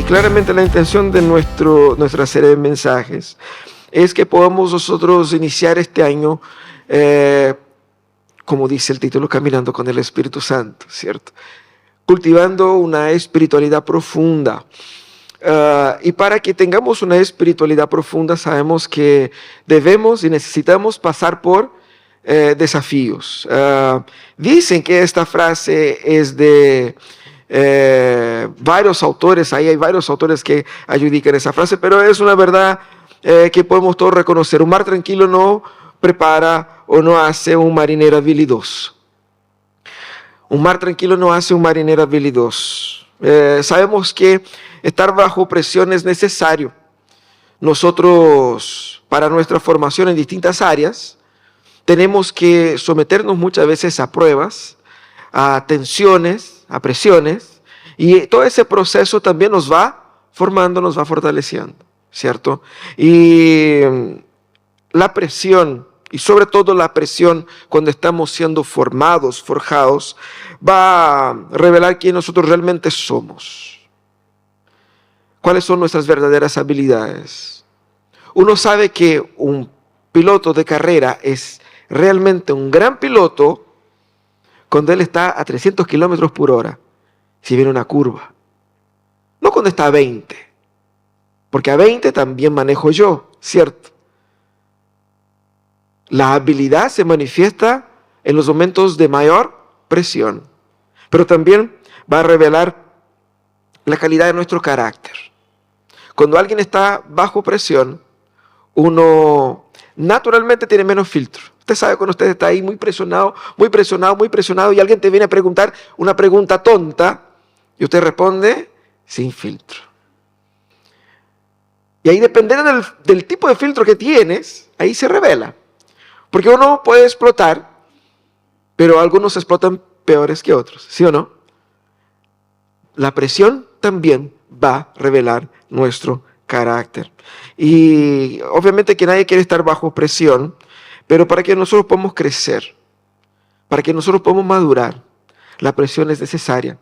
claramente la intención de nuestra serie de mensajes es que podamos nosotros iniciar este año, como dice el título, caminando con el Espíritu Santo, ¿cierto? Cultivando una espiritualidad profunda. Y para que tengamos una espiritualidad profunda, sabemos que debemos y necesitamos pasar por desafíos. Dicen que esta frase es de varios autores, ahí hay varios autores que adjudican esa frase, pero es una verdad que podemos todos reconocer. Un mar tranquilo no prepara o no hace un marinero habilidoso. Un mar tranquilo no hace un marinero habilidoso. Sabemos que estar bajo presión es necesario. Nosotros, para nuestra formación en distintas áreas, tenemos que someternos muchas veces a pruebas, a tensiones, a presiones, y todo ese proceso también nos va formando, nos va fortaleciendo, ¿cierto? Y la presión, y sobre todo la presión cuando estamos siendo formados, forjados, va a revelar quién nosotros realmente somos. ¿Cuáles son nuestras verdaderas habilidades? Uno sabe que un piloto de carrera es realmente un gran piloto cuando él está a 300 kilómetros por hora, si viene una curva. No cuando está a 20, porque a 20 también manejo yo, ¿cierto? La habilidad se manifiesta en los momentos de mayor presión, pero también va a revelar la calidad de nuestro carácter. Cuando alguien está bajo presión, uno naturalmente tiene menos filtro. Usted sabe cuando usted está ahí muy presionado, y alguien te viene a preguntar una pregunta tonta y usted responde sin filtro. Y ahí, dependiendo del tipo de filtro que tienes, ahí se revela. Porque uno puede explotar, pero algunos explotan peores que otros, ¿sí o no? La presión también va a revelar nuestro carácter. Y obviamente que nadie quiere estar bajo presión, pero para que nosotros podamos crecer, para que nosotros podamos madurar, la presión es necesaria.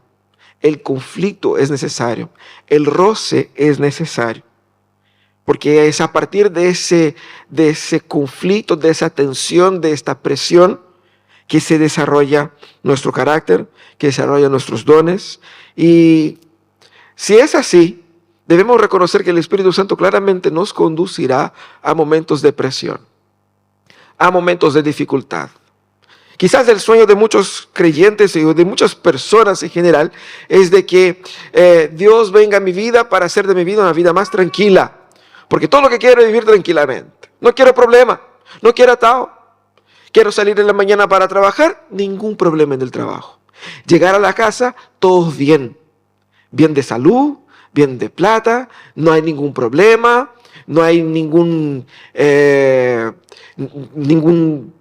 El conflicto es necesario. El roce es necesario. Porque es a partir de ese conflicto, de esa tensión, de esta presión, que se desarrolla nuestro carácter, que desarrolla nuestros dones. Y si es así, debemos reconocer que el Espíritu Santo claramente nos conducirá a momentos de presión, a momentos de dificultad. Quizás el sueño de muchos creyentes y de muchas personas en general es de que Dios venga a mi vida para hacer de mi vida una vida más tranquila. Porque todo lo que quiero es vivir tranquilamente. No quiero problema, no quiero atado. Quiero salir en la mañana para trabajar, ningún problema en el trabajo. Llegar a la casa, todo bien. Bien de salud, bien de plata, no hay ningún problema, no hay ningún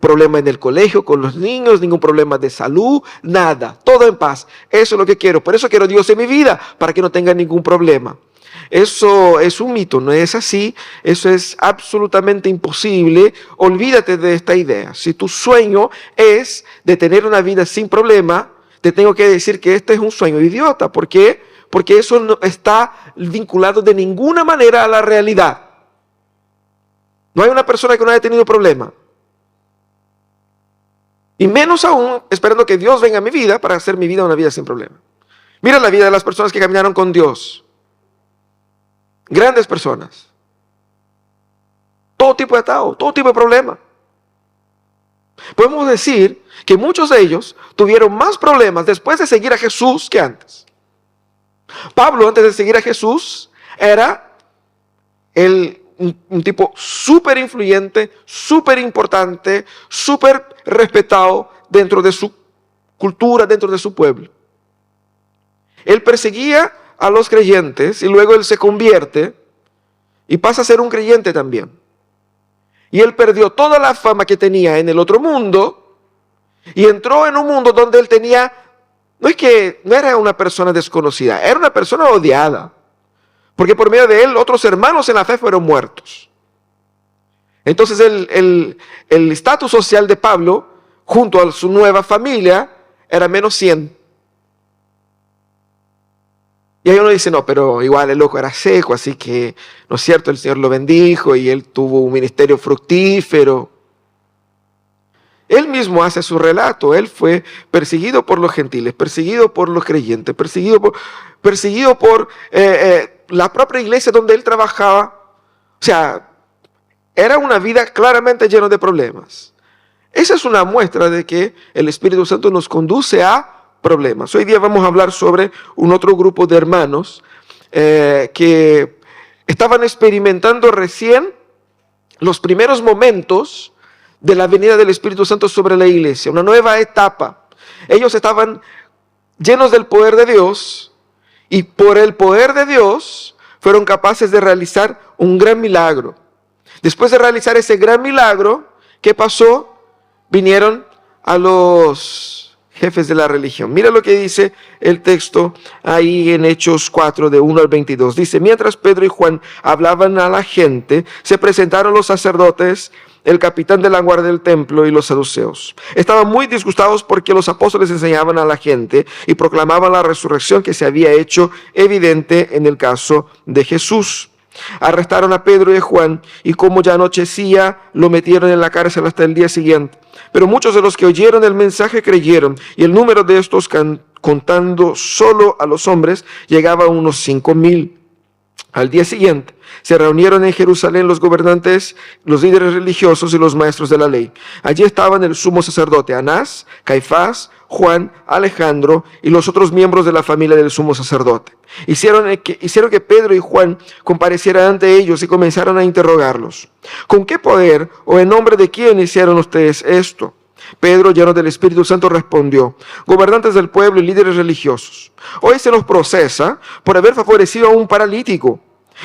problema en el colegio con los niños, ningún problema de salud, nada, todo en paz. Eso es lo que quiero. Por eso quiero a Dios en mi vida, para que no tenga ningún problema. Eso es un mito, no es así, eso es absolutamente imposible. Olvídate de esta idea. Si tu sueño es de tener una vida sin problema, te tengo que decir que este es un sueño idiota. ¿Por qué? Porque eso no está vinculado de ninguna manera a la realidad. No hay una persona que no haya tenido problema. Y menos aún esperando que Dios venga a mi vida para hacer mi vida una vida sin problema. Mira la vida de las personas que caminaron con Dios. Grandes personas. Todo tipo de atado, todo tipo de problema. Podemos decir que muchos de ellos tuvieron más problemas después de seguir a Jesús que antes. Pablo, antes de seguir a Jesús, era un tipo súper influyente, súper importante, súper respetado dentro de su cultura, dentro de su pueblo. Él perseguía a los creyentes y luego él se convierte y pasa a ser un creyente también. Y él perdió toda la fama que tenía en el otro mundo y entró en un mundo donde él tenía, no era una persona desconocida, era una persona odiada. Porque por medio de él otros hermanos en la fe fueron muertos. Entonces el estatus social de Pablo junto a su nueva familia era -100. Y ahí uno dice, no, pero igual el loco era seco, así que, ¿no es cierto? El Señor lo bendijo y él tuvo un ministerio fructífero. Él mismo hace su relato. Él fue perseguido por los gentiles, perseguido por los creyentes, perseguido por la propia iglesia donde él trabajaba. O sea, era una vida claramente llena de problemas. Esa es una muestra de que el Espíritu Santo nos conduce a problemas. Hoy día vamos a hablar sobre un otro grupo de hermanos que estaban experimentando recién los primeros momentos de la venida del Espíritu Santo sobre la iglesia, una nueva etapa. Ellos estaban llenos del poder de Dios y por el poder de Dios fueron capaces de realizar un gran milagro. Después de realizar ese gran milagro, ¿qué pasó? Vinieron a los jefes de la religión. Mira lo que dice el texto ahí en Hechos 4, de 1 al 22. Dice, mientras Pedro y Juan hablaban a la gente, se presentaron los sacerdotes, el capitán de la guardia del templo y los saduceos. Estaban muy disgustados porque los apóstoles enseñaban a la gente y proclamaban la resurrección que se había hecho evidente en el caso de Jesús. Arrestaron a Pedro y a Juan y como ya anochecía, lo metieron en la cárcel hasta el día siguiente. Pero muchos de los que oyeron el mensaje creyeron y el número de estos, contando solo a los hombres, llegaba a unos 5,000. Al día siguiente se reunieron en Jerusalén los gobernantes, los líderes religiosos y los maestros de la ley. Allí estaban el sumo sacerdote Anás, Caifás, Juan, Alejandro y los otros miembros de la familia del sumo sacerdote. Hicieron que Pedro y Juan comparecieran ante ellos y comenzaron a interrogarlos. ¿Con qué poder o en nombre de quién hicieron ustedes esto? Pedro, lleno del Espíritu Santo, respondió, gobernantes del pueblo y líderes religiosos, hoy se nos procesa por haber favorecido a un paralítico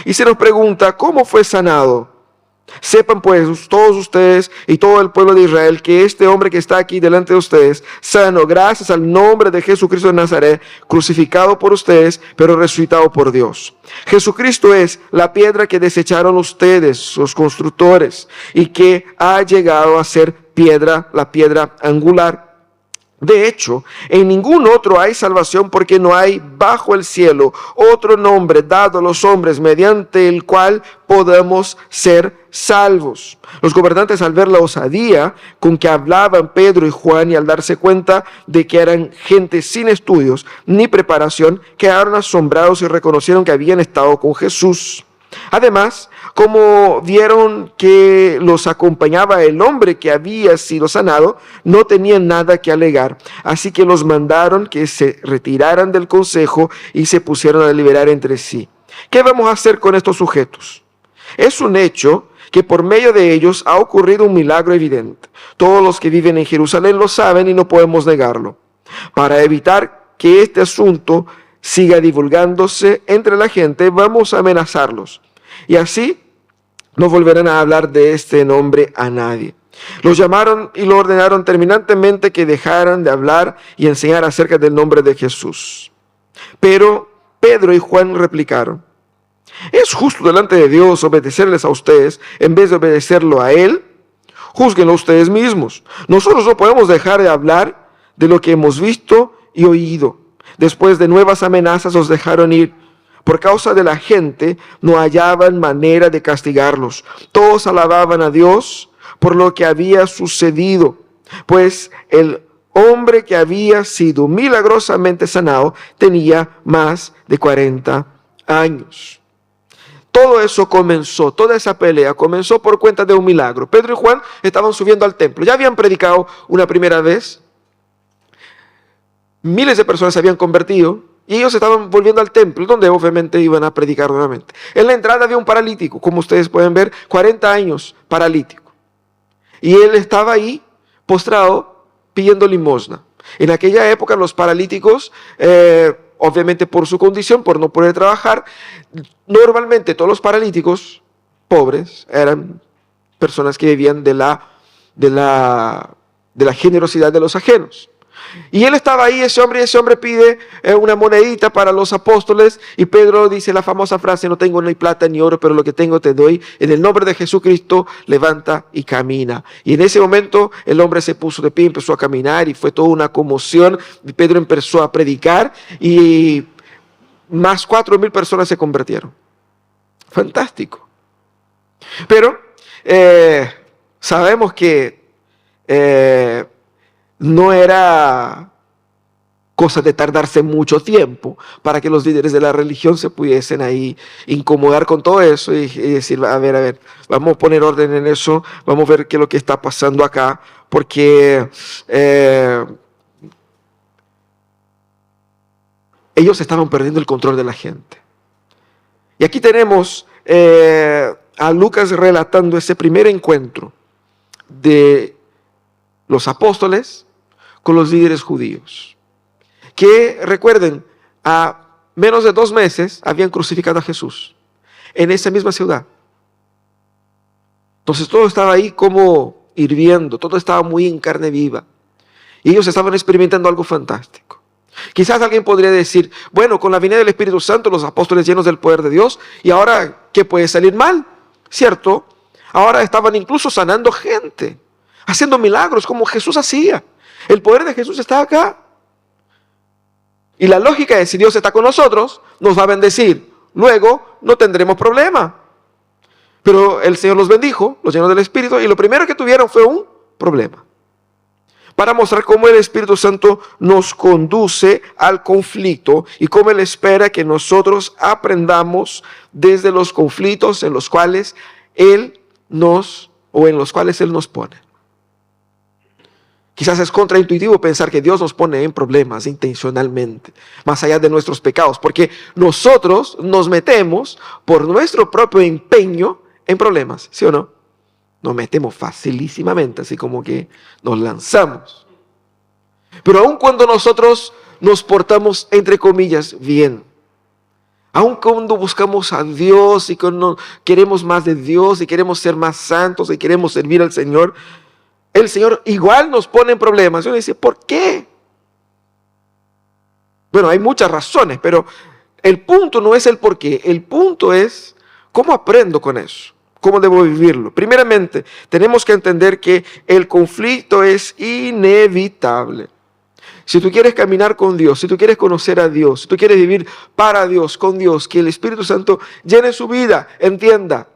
y se nos pregunta cómo fue sanado. Sepan pues todos ustedes y todo el pueblo de Israel que este hombre que está aquí delante de ustedes, sano gracias al nombre de Jesucristo de Nazaret, crucificado por ustedes, pero resucitado por Dios. Jesucristo es la piedra que desecharon ustedes, los constructores, y que ha llegado a ser la piedra angular. De hecho, en ningún otro hay salvación porque no hay bajo el cielo otro nombre dado a los hombres mediante el cual podamos ser salvos. Los gobernantes, al ver la osadía con que hablaban Pedro y Juan y al darse cuenta de que eran gente sin estudios ni preparación, quedaron asombrados y reconocieron que habían estado con Jesús. Además, como vieron que los acompañaba el hombre que había sido sanado, no tenían nada que alegar. Así que los mandaron que se retiraran del consejo y se pusieron a deliberar entre sí. ¿Qué vamos a hacer con estos sujetos? Es un hecho que por medio de ellos ha ocurrido un milagro evidente. Todos los que viven en Jerusalén lo saben y no podemos negarlo. Para evitar que este asunto siga divulgándose entre la gente, vamos a amenazarlos. Y así no volverán a hablar de este nombre a nadie. Los llamaron y lo ordenaron terminantemente que dejaran de hablar y enseñar acerca del nombre de Jesús. Pero Pedro y Juan replicaron, ¿es justo delante de Dios obedecerles a ustedes en vez de obedecerlo a Él? Júzguenlo ustedes mismos. Nosotros no podemos dejar de hablar de lo que hemos visto y oído. Después de nuevas amenazas los dejaron ir. Por causa de la gente no hallaban manera de castigarlos. Todos alababan a Dios por lo que había sucedido, pues el hombre que había sido milagrosamente sanado tenía más de 40 años. Todo eso comenzó, toda esa pelea comenzó por cuenta de un milagro. Pedro y Juan estaban subiendo al templo. Ya habían predicado una primera vez. Miles de personas se habían convertido y ellos estaban volviendo al templo, donde obviamente iban a predicar nuevamente. En la entrada había un paralítico, como ustedes pueden ver, 40 años paralítico. Y él estaba ahí postrado pidiendo limosna. En aquella época los paralíticos, obviamente por su condición, por no poder trabajar, normalmente todos los paralíticos pobres eran personas que vivían de la generosidad de los ajenos. Y él estaba ahí, ese hombre pide una monedita para los apóstoles y Pedro dice la famosa frase, no tengo ni plata ni oro, pero lo que tengo te doy. En el nombre de Jesucristo, levanta y camina. Y en ese momento el hombre se puso de pie, empezó a caminar y fue toda una conmoción. Pedro empezó a predicar y más 4.000 personas se convirtieron. Fantástico. Pero sabemos que no era cosa de tardarse mucho tiempo para que los líderes de la religión se pudiesen ahí incomodar con todo eso y decir, a ver, vamos a poner orden en eso, vamos a ver qué es lo que está pasando acá, porque ellos estaban perdiendo el control de la gente. Y aquí tenemos a Lucas relatando ese primer encuentro de los apóstoles con los líderes judíos, que recuerden, a menos de 2 meses habían crucificado a Jesús en esa misma ciudad. Entonces todo estaba ahí como hirviendo, todo estaba muy en carne viva. Y ellos estaban experimentando algo fantástico. Quizás alguien podría decir, bueno, con la venida del Espíritu Santo, los apóstoles llenos del poder de Dios, y ahora, ¿qué puede salir mal? ¿Cierto? Ahora estaban incluso sanando gente, haciendo milagros como Jesús hacía. El poder de Jesús está acá. Y la lógica es, si Dios está con nosotros, nos va a bendecir. Luego, no tendremos problema. Pero el Señor los bendijo, los llenó del Espíritu, y lo primero que tuvieron fue un problema. Para mostrar cómo el Espíritu Santo nos conduce al conflicto y cómo Él espera que nosotros aprendamos desde los conflictos en los cuales Él nos pone. Quizás es contraintuitivo pensar que Dios nos pone en problemas intencionalmente, más allá de nuestros pecados, porque nosotros nos metemos por nuestro propio empeño en problemas, ¿sí o no? Nos metemos facilísimamente, así como que nos lanzamos. Pero aun cuando nosotros nos portamos, entre comillas, bien, aun cuando buscamos a Dios y cuando queremos más de Dios y queremos ser más santos y queremos servir al Señor, el Señor igual nos pone en problemas. Y uno dice, ¿por qué? Bueno, hay muchas razones, pero el punto no es el por qué. El punto es cómo aprendo con eso, cómo debo vivirlo. Primeramente, tenemos que entender que el conflicto es inevitable. Si tú quieres caminar con Dios, si tú quieres conocer a Dios, si tú quieres vivir para Dios, con Dios, que el Espíritu Santo llene su vida, entienda,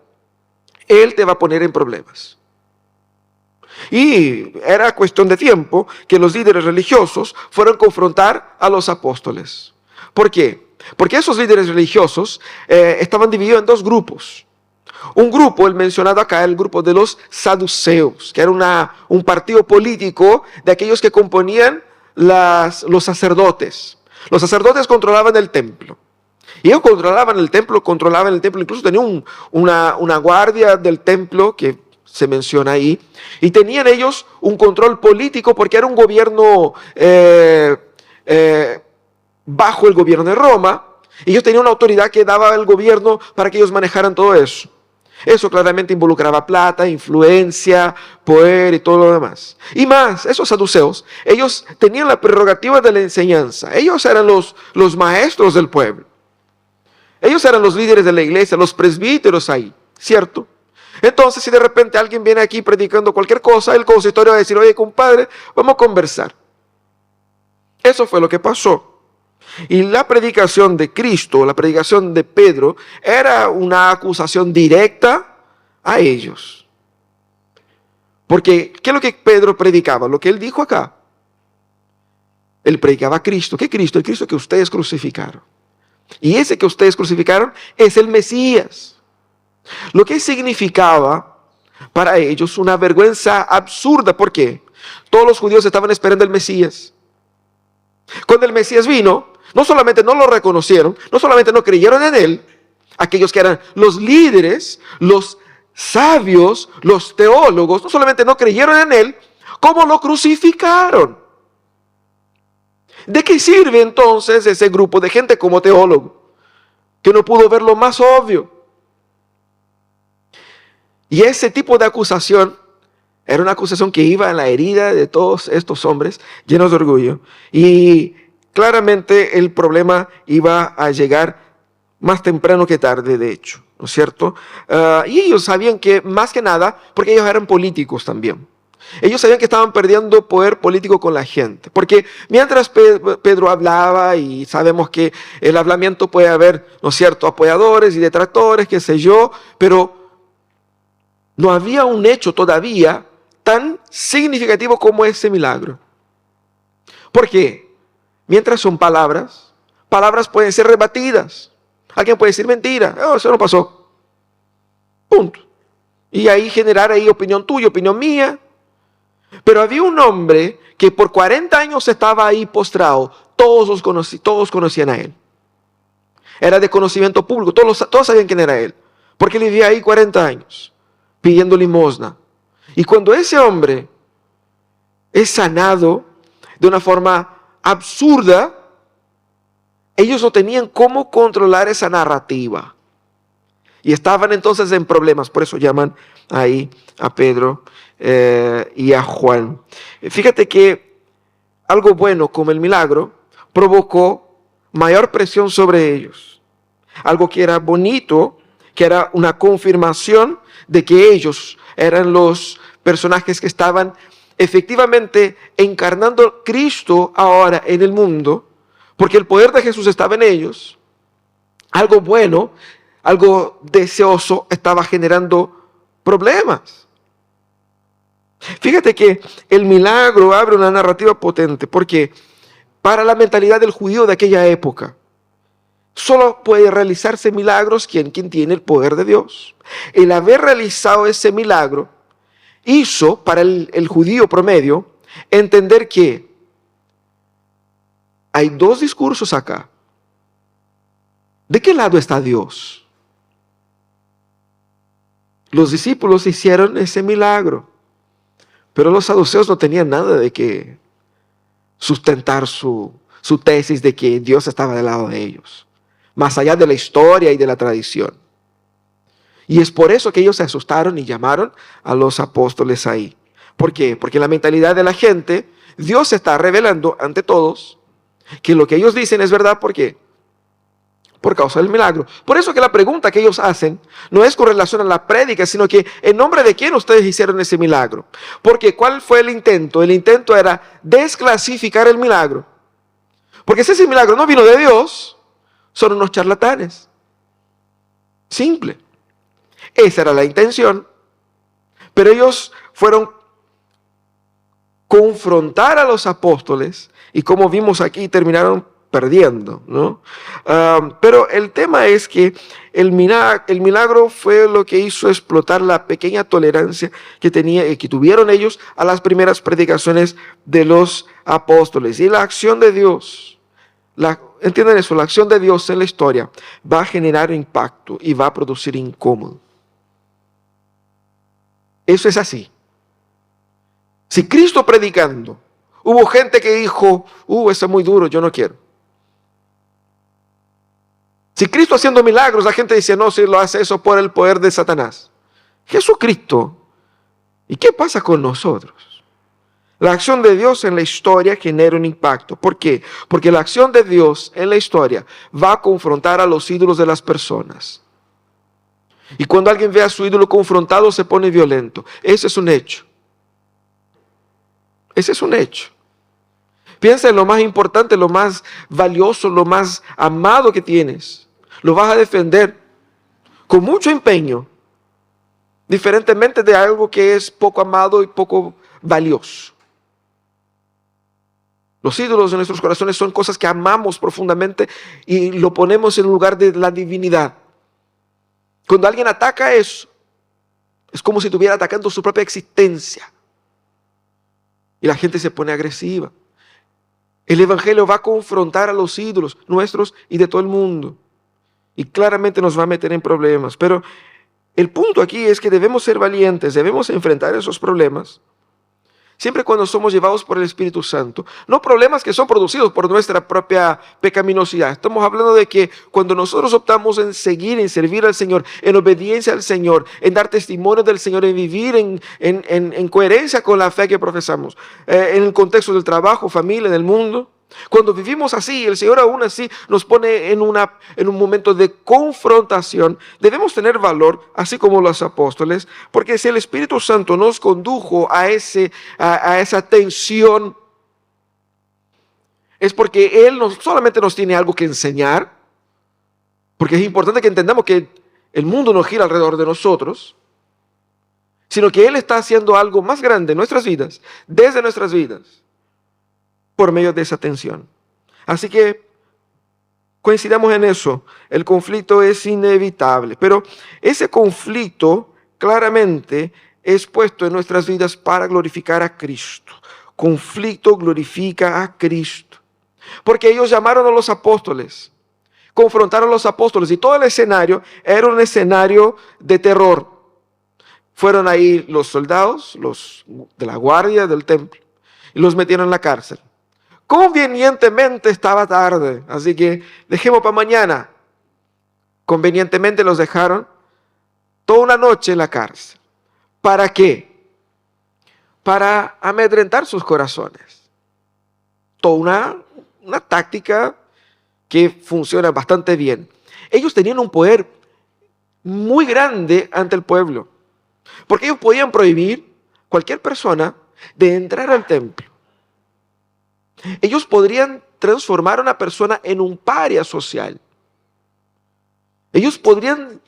Él te va a poner en problemas. Y era cuestión de tiempo que los líderes religiosos fueran a confrontar a los apóstoles. ¿Por qué? Porque esos líderes religiosos estaban divididos en 2 grupos. Un grupo, el mencionado acá, el grupo de los saduceos, que era un partido político de aquellos que componían los sacerdotes. Los sacerdotes controlaban el templo. Y ellos controlaban el templo, incluso tenían una guardia del templo que se menciona ahí, y tenían ellos un control político porque era un gobierno bajo el gobierno de Roma, y ellos tenían una autoridad que daba el gobierno para que ellos manejaran todo eso. Eso claramente involucraba plata, influencia, poder y todo lo demás. Y más, esos saduceos, ellos tenían la prerrogativa de la enseñanza. Ellos eran los maestros del pueblo. Ellos eran los líderes de la iglesia, los presbíteros ahí, ¿cierto? Entonces, si de repente alguien viene aquí predicando cualquier cosa, el consistorio va a decir, oye, compadre, vamos a conversar. Eso fue lo que pasó. Y la predicación de Cristo, la predicación de Pedro, era una acusación directa a ellos. Porque, ¿qué es lo que Pedro predicaba? Lo que él dijo acá. Él predicaba a Cristo. ¿Qué Cristo? El Cristo que ustedes crucificaron. Y ese que ustedes crucificaron es el Mesías. Lo que significaba para ellos una vergüenza absurda. ¿Por qué? Todos los judíos estaban esperando el Mesías. Cuando el Mesías vino, no solamente no lo reconocieron, no solamente no creyeron en él, aquellos que eran los líderes, los sabios, los teólogos, no solamente no creyeron en él, como lo crucificaron. ¿De qué sirve entonces ese grupo de gente como teólogo que no pudo ver lo más obvio? Y ese tipo de acusación era una acusación que iba en la herida de todos estos hombres llenos de orgullo. Y claramente el problema iba a llegar más temprano que tarde, de hecho, ¿no es cierto? Y ellos sabían que, más que nada, porque ellos eran políticos también. Ellos sabían que estaban perdiendo poder político con la gente. Porque mientras Pedro hablaba, y sabemos que el hablamiento puede haber, ¿no es cierto?, apoyadores y detractores, qué sé yo, pero no había un hecho todavía tan significativo como ese milagro. ¿Por qué? Mientras son palabras, palabras pueden ser rebatidas. Alguien puede decir mentira, eso no pasó. Punto. Y ahí generar ahí opinión tuya, opinión mía. Pero había un hombre que por 40 años estaba ahí postrado. Todos conocían a él. Era de conocimiento público. Todos sabían quién era él. Porque él vivía ahí 40 años pidiendo limosna. Y cuando ese hombre es sanado de una forma absurda, ellos no tenían cómo controlar esa narrativa. Y estaban entonces en problemas. Por eso llaman ahí a Pedro y a Juan. Fíjate que algo bueno como el milagro provocó mayor presión sobre ellos. Algo que era bonito, que era una confirmación de que ellos eran los personajes que estaban efectivamente encarnando Cristo ahora en el mundo, porque el poder de Jesús estaba en ellos. Algo bueno, algo deseoso estaba generando problemas. Fíjate que el milagro abre una narrativa potente, porque para la mentalidad del judío de aquella época, solo puede realizarse milagros quien tiene el poder de Dios. El haber realizado ese milagro hizo para el judío promedio entender que hay dos discursos acá. ¿De qué lado está Dios? Los discípulos hicieron ese milagro, pero los saduceos no tenían nada de que sustentar su tesis de que Dios estaba del lado de ellos, más allá de la historia y de la tradición. Y es por eso que ellos se asustaron y llamaron a los apóstoles ahí. ¿Por qué? Porque en la mentalidad de la gente, Dios se está revelando ante todos que lo que ellos dicen es verdad. ¿Por qué? Por causa del milagro. Por eso que la pregunta que ellos hacen no es con relación a la prédica, sino que ¿en nombre de quién ustedes hicieron ese milagro? Porque ¿cuál fue el intento? El intento era desclasificar el milagro. Porque si ese milagro no vino de Dios, son unos charlatanes. Simple. Esa era la intención. Pero ellos fueron confrontar a los apóstoles y, como vimos aquí, terminaron perdiendo, ¿no? Pero el tema es que el milagro fue lo que hizo explotar la pequeña tolerancia que tuvieron ellos a las primeras predicaciones de los apóstoles. Y la acción de Dios, ¿entienden eso? La acción de Dios en la historia va a generar impacto y va a producir incómodo. Eso es así. Si Cristo predicando, hubo gente que dijo, eso es muy duro, yo no quiero. Si Cristo haciendo milagros, la gente dice, no, si lo hace eso por el poder de Satanás. Jesucristo, ¿y qué pasa con nosotros? La acción de Dios en la historia genera un impacto. ¿Por qué? Porque la acción de Dios en la historia va a confrontar a los ídolos de las personas. Y cuando alguien ve a su ídolo confrontado, se pone violento. Ese es un hecho. Ese es un hecho. Piensa en lo más importante, lo más valioso, lo más amado que tienes. Lo vas a defender con mucho empeño, diferentemente de algo que es poco amado y poco valioso. Los ídolos de nuestros corazones son cosas que amamos profundamente y lo ponemos en lugar de la divinidad. Cuando alguien ataca eso, es como si estuviera atacando su propia existencia. Y la gente se pone agresiva. El Evangelio va a confrontar a los ídolos nuestros y de todo el mundo. Y claramente nos va a meter en problemas. Pero el punto aquí es que debemos ser valientes, debemos enfrentar esos problemas. Siempre cuando somos llevados por el Espíritu Santo. No problemas que son producidos por nuestra propia pecaminosidad. Estamos hablando de que cuando nosotros optamos en seguir, en servir al Señor, en obediencia al Señor, en dar testimonio del Señor, en vivir en coherencia con la fe que profesamos, en el contexto del trabajo, familia, del mundo, Cuando vivimos así, el Señor aún así nos pone en un momento de confrontación, debemos tener valor, así como los apóstoles, porque si el Espíritu Santo nos condujo a esa tensión, es porque Él no solamente nos tiene algo que enseñar, porque es importante que entendamos que el mundo no gira alrededor de nosotros, sino que Él está haciendo algo más grande en nuestras vidas, desde nuestras vidas, por medio de esa tensión. Así que coincidamos en eso. El conflicto es inevitable, pero ese conflicto claramente es puesto en nuestras vidas para glorificar a Cristo. Conflicto glorifica a Cristo. Porque ellos llamaron a los apóstoles, confrontaron a los apóstoles y todo el escenario era un escenario de terror. Fueron ahí los soldados, los de la guardia del templo, y los metieron en la cárcel. Convenientemente estaba tarde, así que dejemos para mañana. Convenientemente los dejaron toda una noche en la cárcel. ¿Para qué? Para amedrentar sus corazones. Toda una táctica que funciona bastante bien. Ellos tenían un poder muy grande ante el pueblo, porque ellos podían prohibir a cualquier persona de entrar al templo. Ellos podrían transformar a una persona en un paria social. Ellos podrían,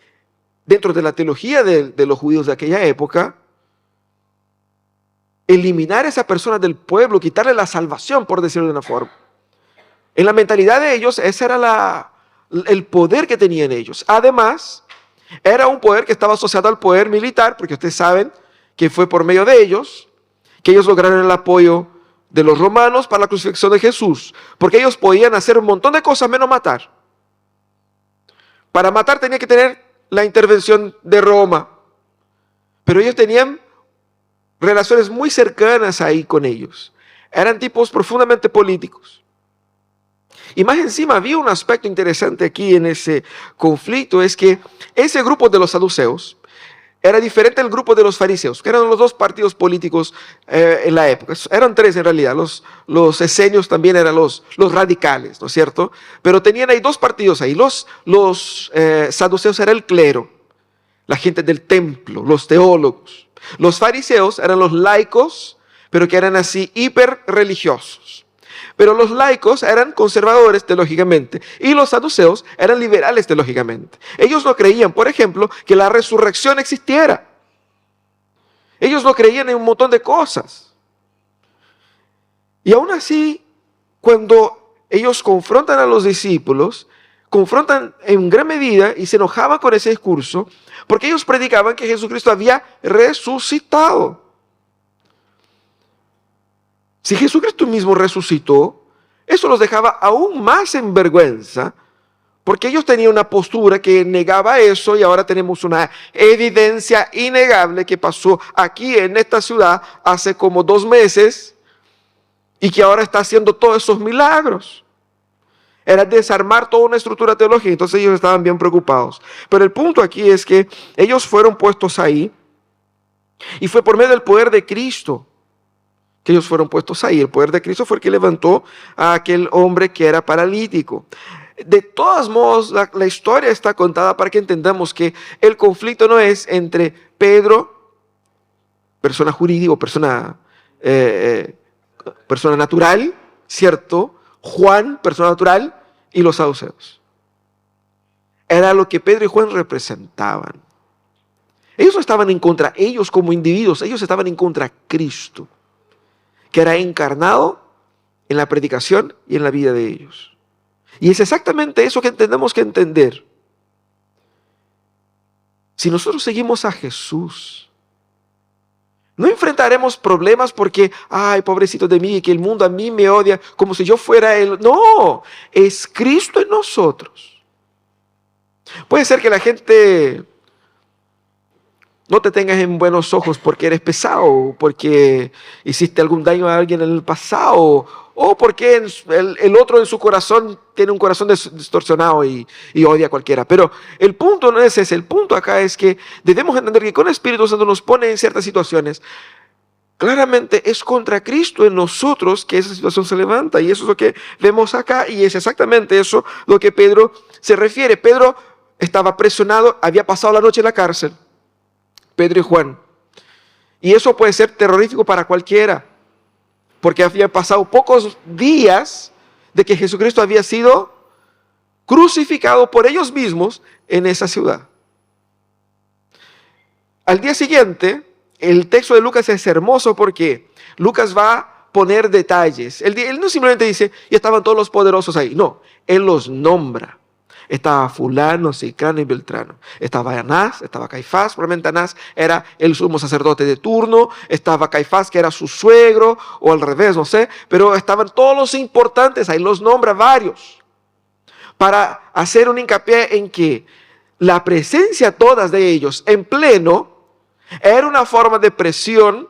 dentro de la teología de los judíos de aquella época, eliminar a esa persona del pueblo, quitarle la salvación, por decirlo de una forma. En la mentalidad de ellos, ese era el poder que tenían ellos. Además, era un poder que estaba asociado al poder militar, porque ustedes saben que fue por medio de ellos que ellos lograron el apoyo de los romanos para la crucifixión de Jesús, porque ellos podían hacer un montón de cosas menos matar. Para matar tenía que tener la intervención de Roma, pero ellos tenían relaciones muy cercanas ahí con ellos. Eran tipos profundamente políticos. Y más encima había un aspecto interesante aquí en ese conflicto, es que ese grupo de los saduceos era diferente del grupo de los fariseos, que eran los dos partidos políticos en la época. Eran tres en realidad. Los esenios también eran los radicales, ¿no es cierto? Pero tenían ahí dos partidos ahí. Los saduceos era el clero, la gente del templo, los teólogos. Los fariseos eran los laicos, pero que eran así hiper religiosos. Pero los laicos eran conservadores teológicamente y los saduceos eran liberales teológicamente. Ellos no creían, por ejemplo, que la resurrección existiera. Ellos no creían en un montón de cosas. Y aún así, cuando ellos confrontan a los discípulos, confrontan en gran medida y se enojaban con ese discurso, porque ellos predicaban que Jesucristo había resucitado. Si Jesucristo mismo resucitó, eso los dejaba aún más en vergüenza, porque ellos tenían una postura que negaba eso y ahora tenemos una evidencia innegable que pasó aquí en esta ciudad hace como 2 meses y que ahora está haciendo todos esos milagros. Era desarmar toda una estructura teológica, entonces ellos estaban bien preocupados. Pero el punto aquí es que ellos fueron puestos ahí y fue por medio del poder de Cristo que ellos fueron puestos ahí. El poder de Cristo fue el que levantó a aquel hombre que era paralítico. De todos modos, la historia está contada para que entendamos que el conflicto no es entre Pedro, persona jurídica o persona natural, ¿cierto? Juan, persona natural, y los saduceos. Era lo que Pedro y Juan representaban. Ellos no estaban en contra, ellos como individuos, ellos estaban en contra de Cristo, que era encarnado en la predicación y en la vida de ellos. Y es exactamente eso que tenemos que entender. Si nosotros seguimos a Jesús, no enfrentaremos problemas porque, ay, pobrecito de mí, que el mundo a mí me odia como si yo fuera él. No, es Cristo en nosotros. Puede ser que la gente no te tengas en buenos ojos porque eres pesado, porque hiciste algún daño a alguien en el pasado, o porque el otro en su corazón tiene un corazón distorsionado y odia a cualquiera. Pero el punto no es ese, el punto acá es que debemos entender que con el Espíritu Santo nos pone en ciertas situaciones Claramente es contra Cristo en nosotros que esa situación se levanta, y eso es lo que vemos acá, y es exactamente eso lo que Pedro se refiere. Pedro estaba presionado, había pasado la noche en la cárcel, Pedro y Juan, y eso puede ser terrorífico para cualquiera, porque había pasado pocos días de que Jesucristo había sido crucificado por ellos mismos en esa ciudad. Al día siguiente, el texto de Lucas es hermoso porque Lucas va a poner detalles. Él no simplemente dice, y estaban todos los poderosos ahí. No, él los nombra. Estaba fulano, ciclano y beltrano. Estaba Anás, estaba Caifás, probablemente Anás era el sumo sacerdote de turno. Estaba Caifás, que era su suegro, o al revés, no sé. Pero estaban todos los importantes ahí, los nombra varios. Para hacer un hincapié en que la presencia todas de ellos en pleno era una forma de presión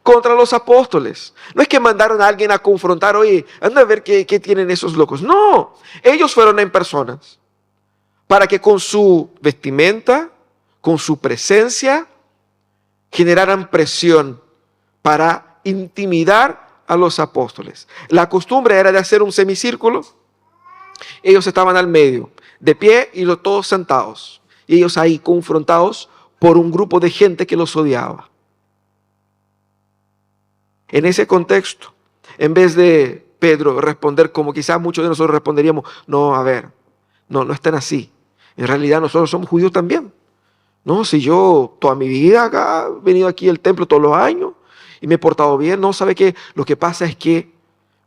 contra los apóstoles. No es que mandaron a alguien a confrontar, oye, anda a ver qué tienen esos locos. No, ellos fueron en personas para que con su vestimenta, con su presencia, generaran presión para intimidar a los apóstoles. La costumbre era de hacer un semicírculo. Ellos estaban al medio, de pie, y todos sentados. Y ellos ahí confrontados por un grupo de gente que los odiaba. En ese contexto, en vez de Pedro responder como quizás muchos de nosotros responderíamos, no, a ver, no están así. En realidad nosotros somos judíos también. No, si yo toda mi vida acá, he venido aquí al templo todos los años y me he portado bien, no, ¿sabe qué? Lo que pasa es que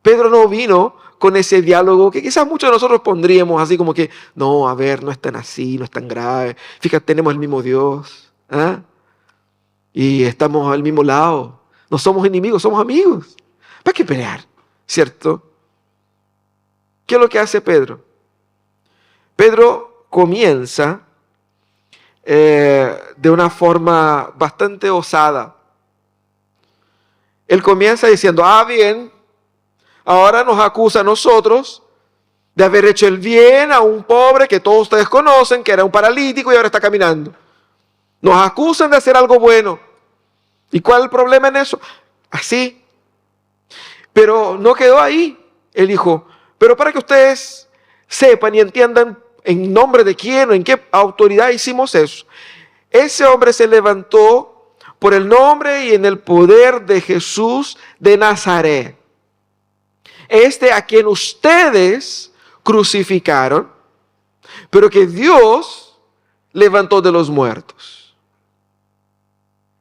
Pedro no vino con ese diálogo que quizás muchos de nosotros pondríamos así como que, no, a ver, no es tan así, no es tan grave. Fíjate, tenemos el mismo Dios. ¿Ah? Y estamos al mismo lado. No somos enemigos, somos amigos. ¿Para qué pelear? ¿Cierto? ¿Qué es lo que hace Pedro? Pedro comienza de una forma bastante osada. Él comienza diciendo, bien, ahora nos acusa a nosotros de haber hecho el bien a un pobre que todos ustedes conocen, que era un paralítico y ahora está caminando. Nos acusan de hacer algo bueno. ¿Y cuál es el problema en eso? Así. Pero no quedó ahí. Él dijo, pero para que ustedes sepan y entiendan en nombre de quién o en qué autoridad hicimos eso. Ese hombre se levantó por el nombre y en el poder de Jesús de Nazaret. Este a quien ustedes crucificaron, pero que Dios levantó de los muertos.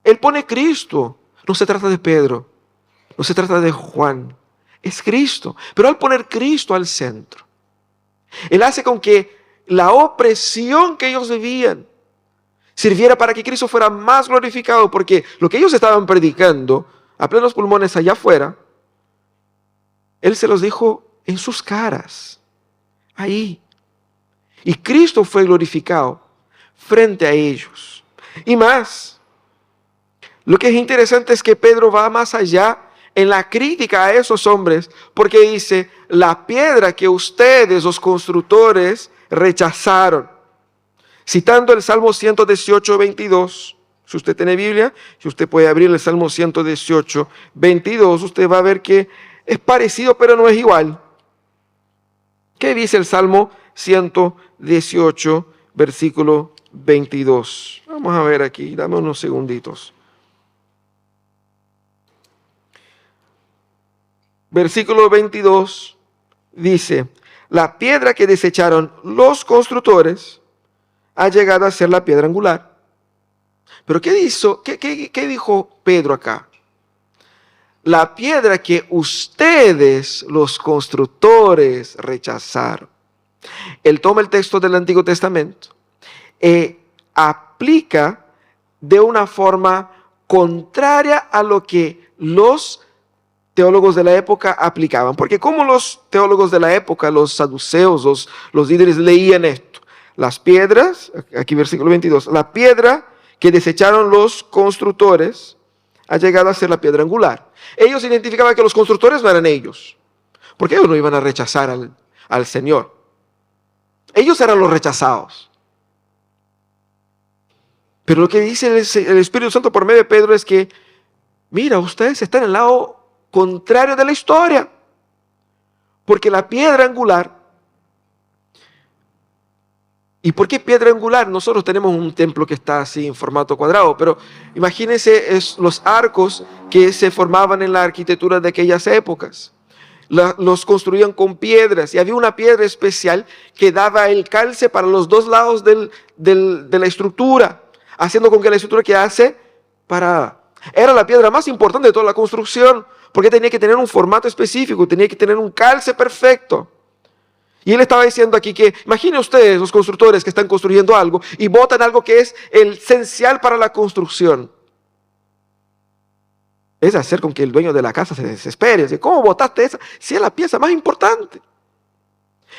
Él pone Cristo. No se trata de Pedro, no se trata de Juan, es Cristo. Pero al poner Cristo al centro, Él hace con que la opresión que ellos vivían sirviera para que Cristo fuera más glorificado, porque lo que ellos estaban predicando a plenos pulmones allá afuera, Él se los dijo en sus caras, ahí. Y Cristo fue glorificado frente a ellos. Y más, lo que es interesante es que Pedro va más allá en la crítica a esos hombres, porque dice, la piedra que ustedes, los constructores, rechazaron. Citando el Salmo 118, 22. Si usted tiene Biblia, si usted puede abrir el Salmo 118, 22, usted va a ver que es parecido, pero no es igual. ¿Qué dice el Salmo 118, versículo 22? Vamos a ver aquí, dame unos segunditos. Versículo 22 dice, la piedra que desecharon los constructores ha llegado a ser la piedra angular. Pero ¿qué dijo Pedro acá? La piedra que ustedes, los constructores, rechazaron. Él toma el texto del Antiguo Testamento e aplica de una forma contraria a lo que los teólogos de la época aplicaban. Porque como los teólogos de la época, los saduceos, los líderes leían esto. Las piedras, aquí versículo 22, la piedra que desecharon los constructores ha llegado a ser la piedra angular. Ellos identificaban que los constructores no eran ellos, porque ellos no iban a rechazar al Señor. Ellos eran los rechazados. Pero lo que dice el Espíritu Santo por medio de Pedro es que mira, ustedes están en el lado contrario de la historia. Porque la piedra angular, ¿y por qué piedra angular? Nosotros tenemos un templo que está así en formato cuadrado, pero imagínense los arcos que se formaban en la arquitectura de aquellas épocas. Los construían con piedras y había una piedra especial que daba el calce para los dos lados de la estructura, haciendo con que la estructura quedase parada. Era la piedra más importante de toda la construcción, porque tenía que tener un formato específico, tenía que tener un calce perfecto. Y él estaba diciendo aquí que, imaginen ustedes los constructores que están construyendo algo y botan algo que es el esencial para la construcción. Es hacer con que el dueño de la casa se desespere. Dice, ¿cómo botaste esa? Si es la pieza más importante.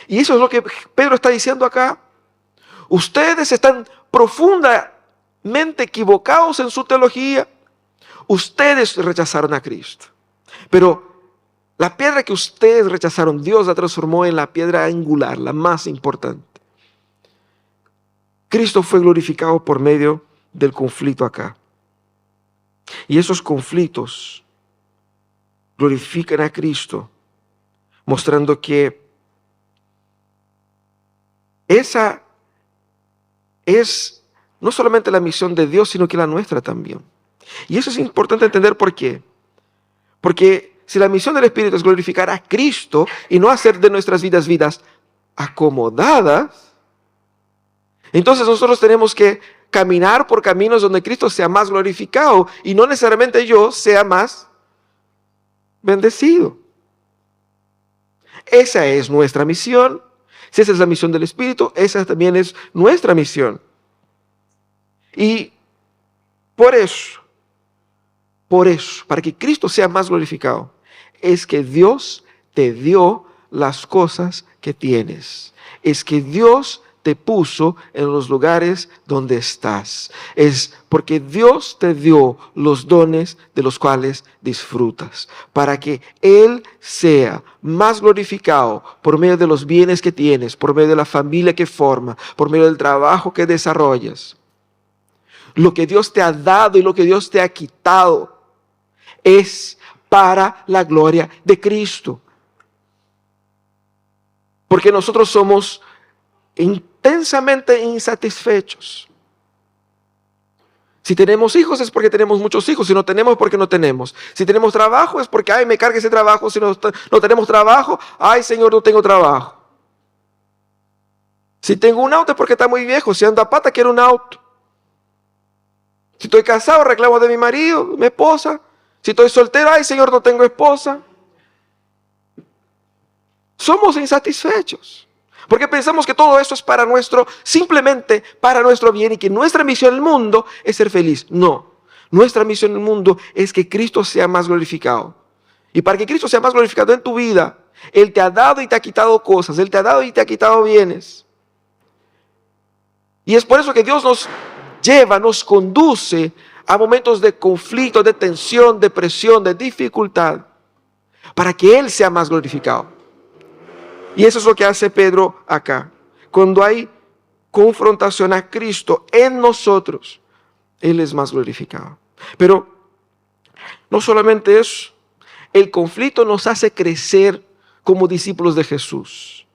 Y eso es lo que Pedro está diciendo acá. Ustedes están profundamente equivocados en su teología. Ustedes rechazaron a Cristo. Pero la piedra que ustedes rechazaron, Dios la transformó en la piedra angular, la más importante. Cristo fue glorificado por medio del conflicto acá. Y esos conflictos glorifican a Cristo, mostrando que esa es no solamente la misión de Dios, sino que la nuestra también. Y eso es importante entender por qué. Porque si la misión del Espíritu es glorificar a Cristo y no hacer de nuestras vidas acomodadas, entonces nosotros tenemos que caminar por caminos donde Cristo sea más glorificado y no necesariamente yo sea más bendecido. Esa es nuestra misión. Si esa es la misión del Espíritu, esa también es nuestra misión. Y por eso, para que Cristo sea más glorificado, es que Dios te dio las cosas que tienes. Es que Dios te puso en los lugares donde estás. Es porque Dios te dio los dones de los cuales disfrutas, para que Él sea más glorificado por medio de los bienes que tienes, por medio de la familia que forma, por medio del trabajo que desarrollas. Lo que Dios te ha dado y lo que Dios te ha quitado es para la gloria de Cristo. Porque nosotros somos intensamente insatisfechos. Si tenemos hijos es porque tenemos muchos hijos, si no tenemos es porque no tenemos. Si tenemos trabajo es porque, ay, me carga ese trabajo, si no tenemos trabajo, ay, Señor, no tengo trabajo. Si tengo un auto es porque está muy viejo, si ando a pata quiero un auto. Si estoy casado reclamo de mi marido, mi esposa. Si estoy soltero, ay, Señor, no tengo esposa. Somos insatisfechos. Porque pensamos que todo eso es simplemente para nuestro bien y que nuestra misión en el mundo es ser feliz. No, nuestra misión en el mundo es que Cristo sea más glorificado. Y para que Cristo sea más glorificado en tu vida, Él te ha dado y te ha quitado cosas, Él te ha dado y te ha quitado bienes. Y es por eso que Dios nos conduce a momentos de conflicto, de tensión, de presión, de dificultad, para que Él sea más glorificado. Y eso es lo que hace Pedro acá. Cuando hay confrontación a Cristo en nosotros, Él es más glorificado. Pero no solamente eso, el conflicto nos hace crecer como discípulos de Jesús.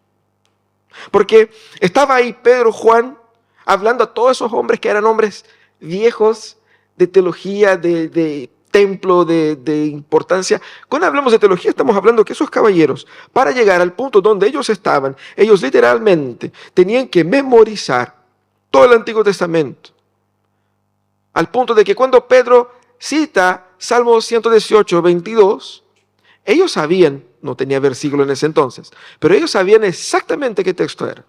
Porque estaba ahí Pedro, Juan, hablando a todos esos hombres que eran hombres viejos de teología, de templo, de importancia. Cuando hablamos de teología estamos hablando que esos caballeros, para llegar al punto donde ellos estaban, ellos literalmente tenían que memorizar todo el Antiguo Testamento. Al punto de que cuando Pedro cita Salmo 118, 22, ellos sabían, no tenía versículo en ese entonces, pero ellos sabían exactamente qué texto era.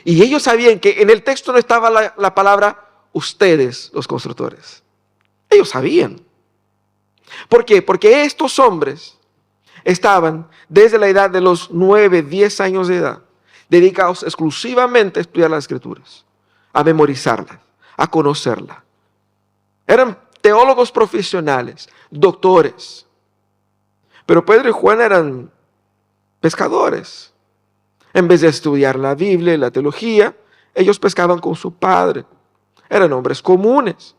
Y ellos sabían que en el texto no estaba la palabra ustedes, los constructores. Ellos sabían. ¿Por qué? Porque estos hombres estaban desde la edad de los 9, 10 años de edad, dedicados exclusivamente a estudiar las Escrituras, a memorizarlas, a conocerlas. Eran teólogos profesionales, doctores. Pero Pedro y Juan eran pescadores. En vez de estudiar la Biblia y la teología, ellos pescaban con su padre. Eran hombres comunes,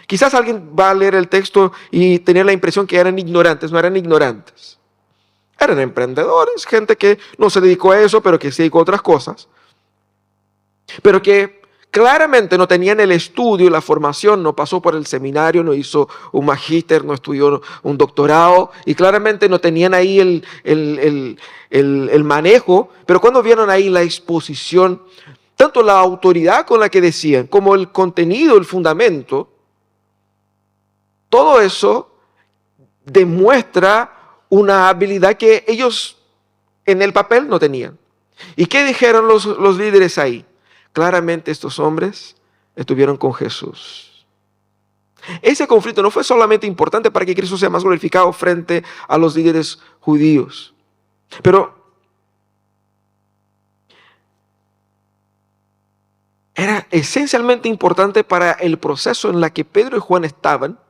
Quizás alguien va a leer el texto y tener la impresión que eran ignorantes. No eran ignorantes. Eran emprendedores, gente que no se dedicó a eso, pero que se dedicó a otras cosas. Pero que claramente no tenían el estudio, la formación, no pasó por el seminario, no hizo un magíster, no estudió un doctorado, y claramente no tenían ahí el manejo. Pero cuando vieron ahí la exposición, tanto la autoridad con la que decían, como el contenido, el fundamento, todo eso demuestra una habilidad que ellos en el papel no tenían. ¿Y qué dijeron los líderes ahí? Claramente estos hombres estuvieron con Jesús. Ese conflicto no fue solamente importante para que Cristo sea más glorificado frente a los líderes judíos, pero era esencialmente importante para el proceso en el que Pedro y Juan estaban,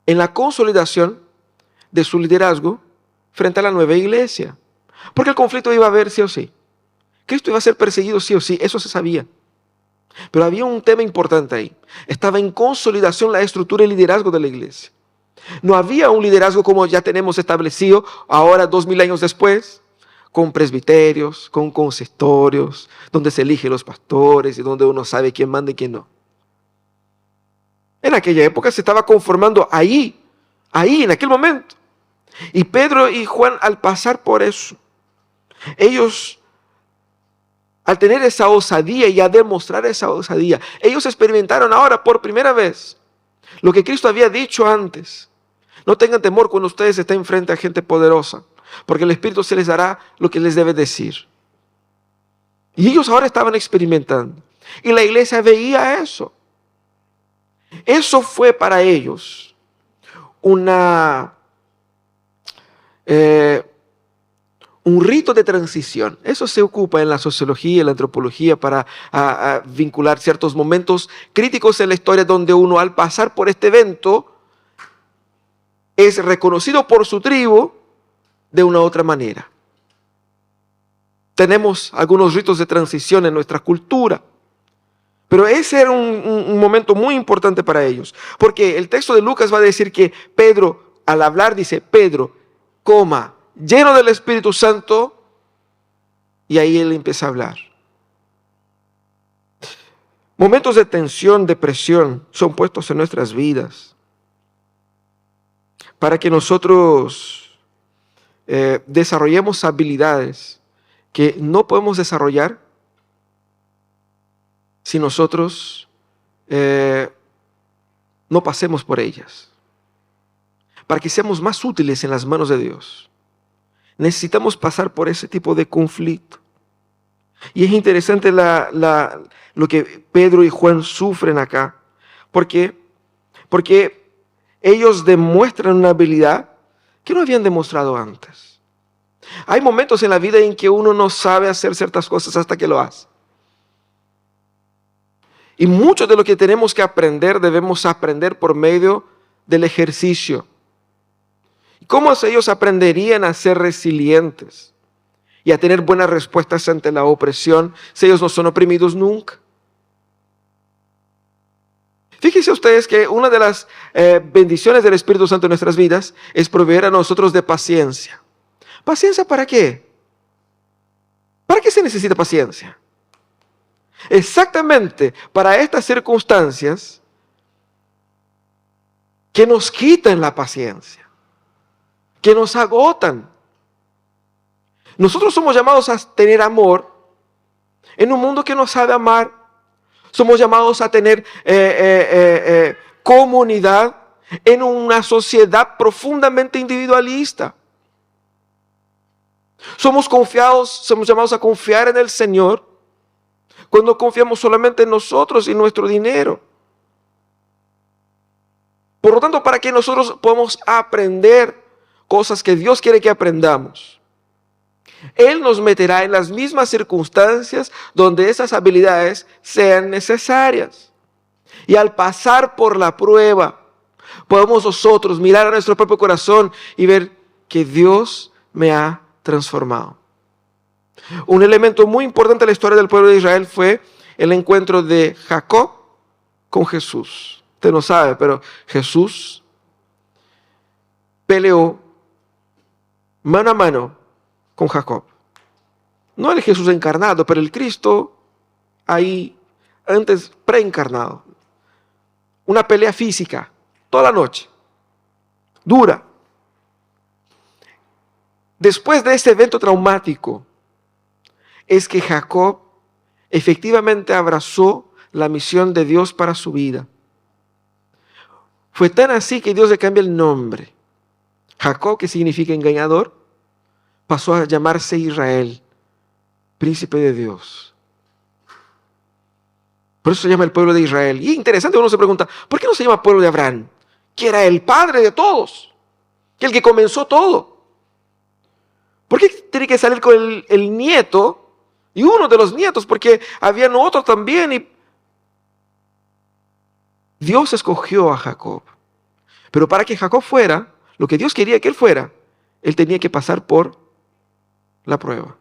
en la consolidación de su liderazgo frente a la nueva iglesia. Porque el conflicto iba a haber sí o sí. Cristo iba a ser perseguido sí o sí, eso se sabía. Pero había un tema importante ahí. Estaba en consolidación la estructura y liderazgo de la iglesia. No había un liderazgo como ya tenemos establecido ahora 2000 años después, con presbiterios, con consistorios, donde se eligen los pastores y donde uno sabe quién manda y quién no. En aquella época se estaba conformando ahí, en aquel momento. Y Pedro y Juan, al pasar por eso, ellos, al tener esa osadía y a demostrar esa osadía, ellos experimentaron ahora por primera vez lo que Cristo había dicho antes. No tengan temor cuando ustedes estén frente a gente poderosa, porque el Espíritu se les dará lo que les debe decir. Y ellos ahora estaban experimentando. Y la iglesia veía eso. Eso fue para ellos un rito de transición. Eso se ocupa en la sociología y en la antropología para vincular ciertos momentos críticos en la historia donde uno, al pasar por este evento, es reconocido por su tribu de una u otra manera. Tenemos algunos ritos de transición en nuestra cultura, pero ese era un momento muy importante para ellos, porque el texto de Lucas va a decir que Pedro, al hablar, dice, Pedro, lleno del Espíritu Santo, y ahí él empieza a hablar. Momentos de tensión, de presión, son puestos en nuestras vidas para que nosotros desarrollemos habilidades que no podemos desarrollar si nosotros no pasemos por ellas. Para que seamos más útiles en las manos de Dios, necesitamos pasar por ese tipo de conflicto. Y es interesante lo que Pedro y Juan sufren acá, porque ellos demuestran una habilidad que no habían demostrado antes. Hay momentos en la vida en que uno no sabe hacer ciertas cosas hasta que lo hace. Y mucho de lo que tenemos que aprender, debemos aprender por medio del ejercicio. ¿Cómo ellos aprenderían a ser resilientes y a tener buenas respuestas ante la opresión si ellos no son oprimidos nunca? Fíjense ustedes que una de las bendiciones del Espíritu Santo en nuestras vidas es proveer a nosotros de paciencia. ¿Paciencia para qué? ¿Para qué se necesita paciencia? Exactamente para estas circunstancias que nos quitan la paciencia, que nos agotan. Nosotros somos llamados a tener amor en un mundo que no sabe amar. Somos llamados a tener comunidad en una sociedad profundamente individualista. Somos llamados a confiar en el Señor cuando confiamos solamente en nosotros y nuestro dinero. Por lo tanto, para que nosotros podamos aprender cosas que Dios quiere que aprendamos, Él nos meterá en las mismas circunstancias donde esas habilidades sean necesarias. Y al pasar por la prueba, podemos nosotros mirar a nuestro propio corazón y ver que Dios me ha transformado. Un elemento muy importante de la historia del pueblo de Israel fue el encuentro de Jacob con Jesús. Usted no sabe, pero Jesús peleó mano a mano con Jacob. No el Jesús encarnado, pero el Cristo ahí antes preencarnado. Una pelea física, toda la noche, dura. Después de ese evento traumático, es que Jacob efectivamente abrazó la misión de Dios para su vida. Fue tan así que Dios le cambia el nombre. Jacob, que significa engañador, pasó a llamarse Israel, príncipe de Dios. Por eso se llama el pueblo de Israel. Y interesante, uno se pregunta, ¿por qué no se llama pueblo de Abraham? Que era el padre de todos, que el que comenzó todo. ¿Por qué tiene que salir con el nieto y uno de los nietos? Porque habían otros también. Y Dios escogió a Jacob. Pero para que Jacob fuera lo que Dios quería que él fuera, él tenía que pasar por la prueba.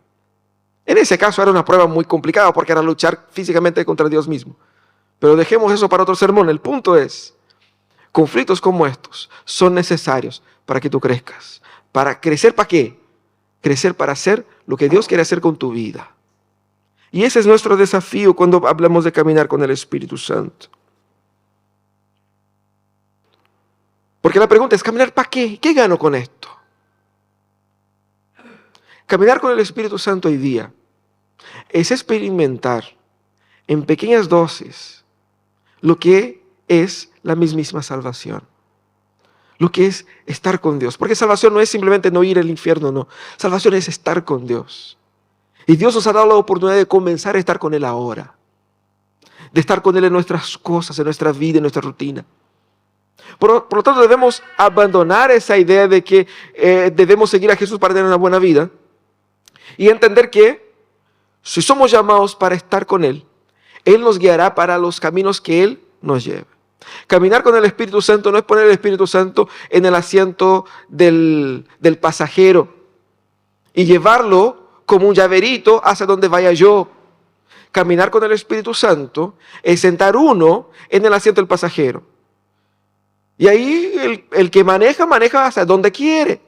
En ese caso era una prueba muy complicada porque era luchar físicamente contra Dios mismo. Pero dejemos eso para otro sermón. El punto es, conflictos como estos son necesarios para que tú crezcas. ¿Para crecer para qué? Crecer para hacer lo que Dios quiere hacer con tu vida. Y ese es nuestro desafío cuando hablamos de caminar con el Espíritu Santo. Porque la pregunta es, ¿caminar para qué? ¿Qué gano con esto? Caminar con el Espíritu Santo hoy día es experimentar en pequeñas dosis lo que es la mismísima salvación. Lo que es estar con Dios. Porque salvación no es simplemente no ir al infierno, no. Salvación es estar con Dios. Y Dios nos ha dado la oportunidad de comenzar a estar con Él ahora. De estar con Él en nuestras cosas, en nuestra vida, en nuestra rutina. Por lo tanto, debemos abandonar esa idea de que debemos seguir a Jesús para tener una buena vida. Y entender que si somos llamados para estar con Él, Él nos guiará para los caminos que Él nos lleve. Caminar con el Espíritu Santo no es poner el Espíritu Santo en el asiento del pasajero y llevarlo como un llaverito hacia donde vaya yo. Caminar con el Espíritu Santo es sentar uno en el asiento del pasajero. Y ahí el que maneja hacia donde quiere.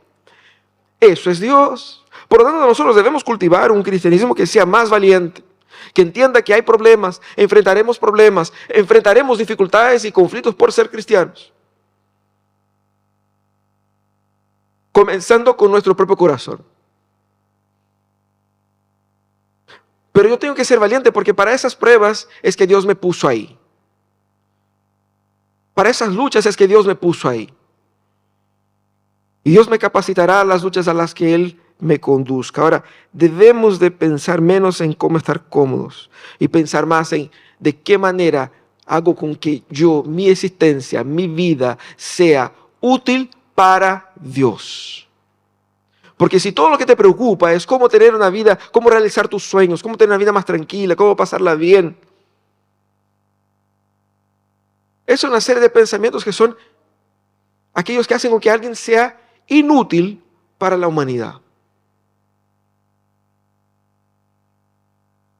Eso es Dios. Por lo tanto, nosotros debemos cultivar un cristianismo que sea más valiente. Que entienda que hay problemas, enfrentaremos dificultades y conflictos por ser cristianos. Comenzando con nuestro propio corazón. Pero yo tengo que ser valiente porque para esas pruebas es que Dios me puso ahí. Para esas luchas es que Dios me puso ahí. Y Dios me capacitará a las luchas a las que Él me conduzca. Ahora, debemos de pensar menos en cómo estar cómodos y pensar más en de qué manera hago con que mi existencia, mi vida sea útil para Dios. Porque si todo lo que te preocupa es cómo tener una vida, cómo realizar tus sueños, cómo tener una vida más tranquila, cómo pasarla bien, es una serie de pensamientos que son aquellos que hacen con que alguien sea inútil para la humanidad.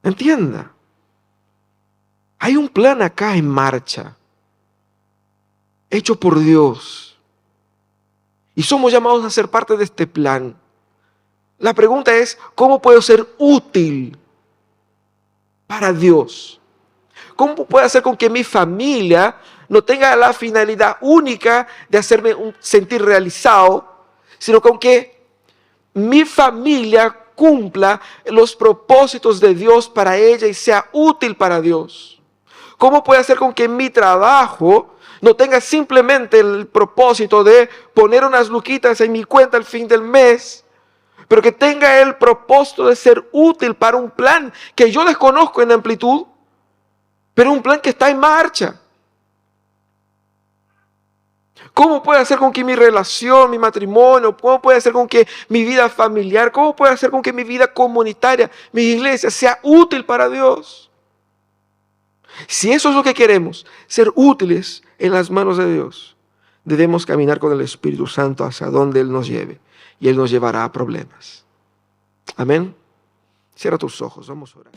Entienda, hay un plan acá en marcha, hecho por Dios, y somos llamados a ser parte de este plan. La pregunta es, ¿cómo puedo ser útil para Dios? ¿Cómo puedo hacer con que mi familia no tenga la finalidad única de hacerme sentir realizado, sino con que mi familia cumpla los propósitos de Dios para ella y sea útil para Dios? ¿Cómo puedo hacer con que mi trabajo no tenga simplemente el propósito de poner unas luquitas en mi cuenta al fin del mes, pero que tenga el propósito de ser útil para un plan que yo desconozco en amplitud, pero un plan que está en marcha? ¿Cómo puedo hacer con que mi relación, mi matrimonio, cómo puedo hacer con que mi vida familiar, cómo puedo hacer con que mi vida comunitaria, mi iglesia sea útil para Dios? Si eso es lo que queremos, ser útiles en las manos de Dios, debemos caminar con el Espíritu Santo hacia donde Él nos lleve, y Él nos llevará a problemas. Amén. Cierra tus ojos, vamos a orar.